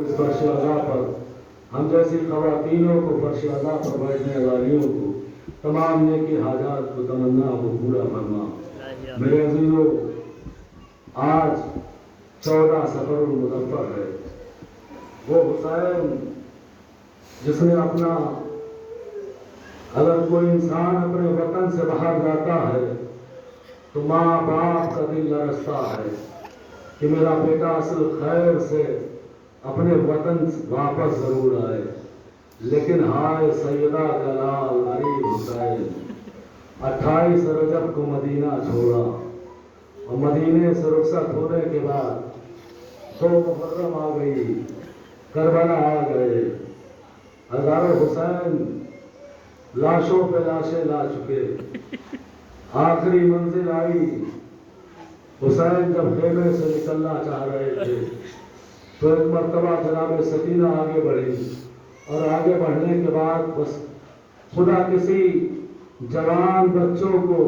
اس فرش اعلیٰ پر ہم جیسی خواتینوں کو، فرش اعلیٰ پر بیٹھنے والیوں کو، تمام نیکی حاجات کو، تمنا کو پورا فرما۔ میرے عزیزوں، آج 14 صفر المظفر ہے۔ وہ حسین جس نے اپنا، اگر کوئی انسان اپنے وطن سے باہر جاتا ہے تو ماں باپ کا دل لرزتا ہے کہ میرا بیٹا اصل خیر سے اپنے وطن واپس ضرور آئے، لیکن ہائے سیدہ کا لال غریب حسین 28 رجب کو مدینہ چھوڑا، اور مدینے سے رخصت ہونے کے بعد 2 محرم آ گئی، کربلا آ گئے، ہزاروں حسین لاشوں پہ لاشیں لا چکے۔ آخری منزل آئی، حسین جب خیمے سے نکلنا چاہ رہے تھے تو ایک مرتبہ جناب سکینہ آگے بڑھی، اور آگے بڑھنے کے بعد بس خدا کسی جوان بچوں کو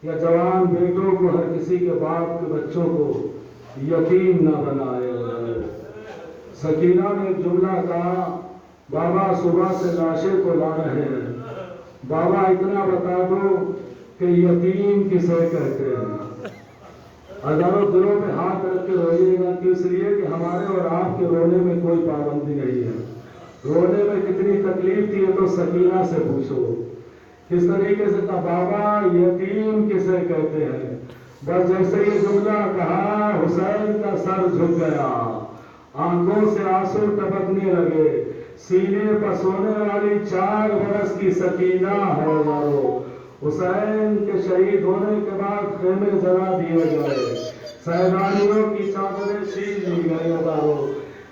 یا جوان بیٹوں کو، ہر کسی کے باپ کے بچوں کو یتیم نہ بنائے۔ سکینہ نے ایک جملہ کہا، بابا صبح سے لاشیں کو لا رہے ہیں، بابا اتنا بتا دو کہ یتیم کسے کہتے ہیں۔ ہزاروں دلوں پہ ہاتھ رکھ کے روئیے گا، کہ اس لیے کہ ہمارے اور آپ کے رونے میں کوئی پابندی نہیں ہے۔ رونے میں کتنی تکلیف تھی یہ تو سکینہ سے پوچھو، کس طریقے سے کہا، بابا یتیم کسے کہتے ہیں۔ بس جیسے یہ جملہ کہا، حسین کا سر جھک گیا، آنکھوں سے آنسو ٹپکنے لگے۔ سینے پر سونے والی 4 برس کی سکینہ ہے ہزاروں۔ حسین کے شہید ہونے کے بعد خیمے جلا دیے گئے، سیدانیوں کی چادریں چھین لی گئی ہزاروں،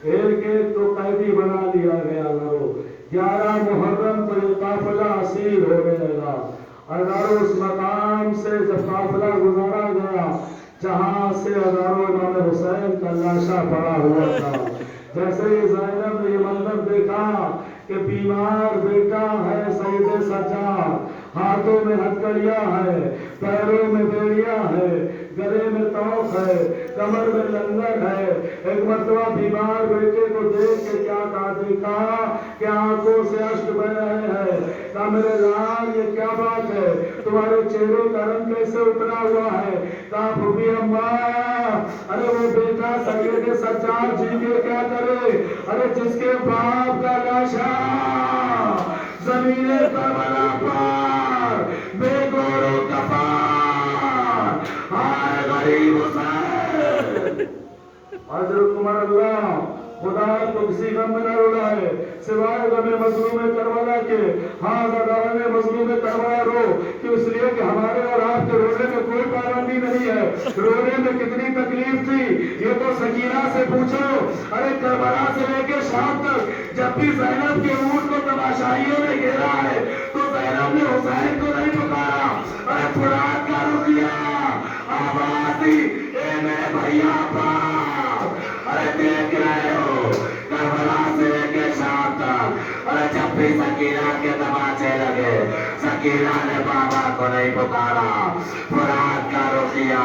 ایک ایک کو قیدی بنا دیا گیا ہزاروں۔ 11 محرم کو یہ قافلہ اسیر ہونے لگا ہزاروں۔ اس مقام سے جب قافلہ گزارا گیا جہاں سے ہزاروں امام حسین کا لاشا پڑا ہوا تھا، جیسے ہی زینب نے یہ منظر دیکھا کہ بیمار بیٹا ہے سید سجاد، ہاتھوں میں ہتھکڑیاں ہے، پیروں میں بیڑیاں ہے، گلے میں توق ہے، کمر میں لنگر ہے، ایک مرتبہ بیمار بیٹے کو دیکھ کے کیا کہا، دیکھا کہ آنکھوں سے اشک بہ رہے ہیں، کہا میرے لال یہ کیا بات ہے، تمہارے چہروں کا رنگ کیسے اترا ہوا ہے، کہا پھوپھی اماں، ارے وہ بیٹا سید سجاد جی کے کیا کرے، ارے جس کے باپ کا لاشا زمین کربلا پر بے گور و کفار، ہائے غریب حسین۔ حضرت عمر اللہ خدا کو کسی غم میں نہ رلائے سوائے غم مظلوم کربلا کے۔ ہاں غم مظلوم کربلا رو، کہ اس لیے کہ ہمارے اور آپ کے رونے میں کوئی پابندی نہیں ہے۔ رونے میں کتنی تکلیف تھی یہ تو سکینہ سے پوچھو۔ ارے کربلا سے لے کے شام تک جب بھی زینب کے اونٹ کو تماشائیوں نے گھیرا ہے تو زینب نے حسین کو نہیں پکارا، ارے فرات کا رخ کیا، آواز دی، اے میرے بھیا پاک، ارے دیکھ رہے ہو کربلا سے لے کے شام تک، ارے جب بھی سکینہ کے تماچے لگے سکینہ نے بابا کو نہیں پکارا، فرات کا رخ کیا،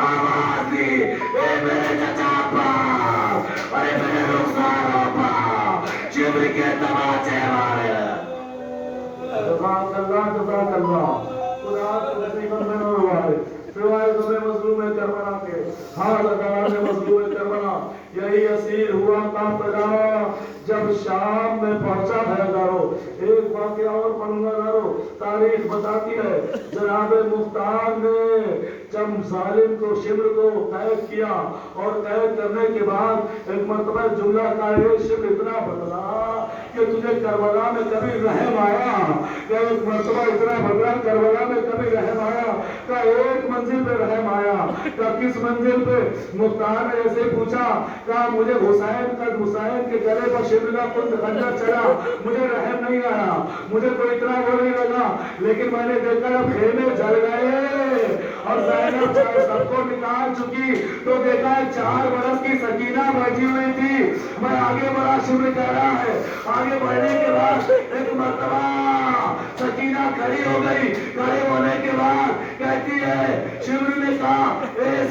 آواز دی، اے میرے چچا پاک، ارے میرے رخساروں پاک، شبر کے تماچے مارے۔ جزاک اللہ جزاک اللہ، خدا کو کسی غم میں نہ رلائے سوائے غم مظلوم کربلا کے۔ ہاں غم مظلوم کربلا یہی اسیر ہوا قافلہ جب شام میں پہنچا ہے ہزاروں۔ ایک واقعہ اور پڑھوں گا ہزاروں، تاریخ بتاتی ہے جناب مختار نے جب ظالم کو شبر کو قید کیا اور قید کرنے کے بعد ایک مرتبہ جملہ کا شبر اتنا بدلا کہ تجھے کربلا میں کبھی رحم آیا، کہ ایک مرتبہ اتنا بدلا کربلا میں کبھی رحم آیا، کہ ایک منزل پہ رحم آیا، کہ کس منزل پہ؟ مختار نے ایسے پوچھا، کہا مجھے حسین کے گلے پر شبر کا خنجر چلا، مجھے رحم نہیں آیا، مجھے کوئی اتنا وہ نہیں لگا، لیکن میں نے دیکھا جب خیمے جل گئے اور زینب سب کو نکال چکی تو دیکھا 4 برس کی سکینہ بیٹھی ہوئی تھی۔ میں آگے بڑھا، شبر کہہ رہا ہے، آگے بڑھنے کے بعد ایک مرتبہ سکینہ کھڑی ہو گئی، کھڑے ہونے کے بعد کہتی ہے، شبر نے کہا اے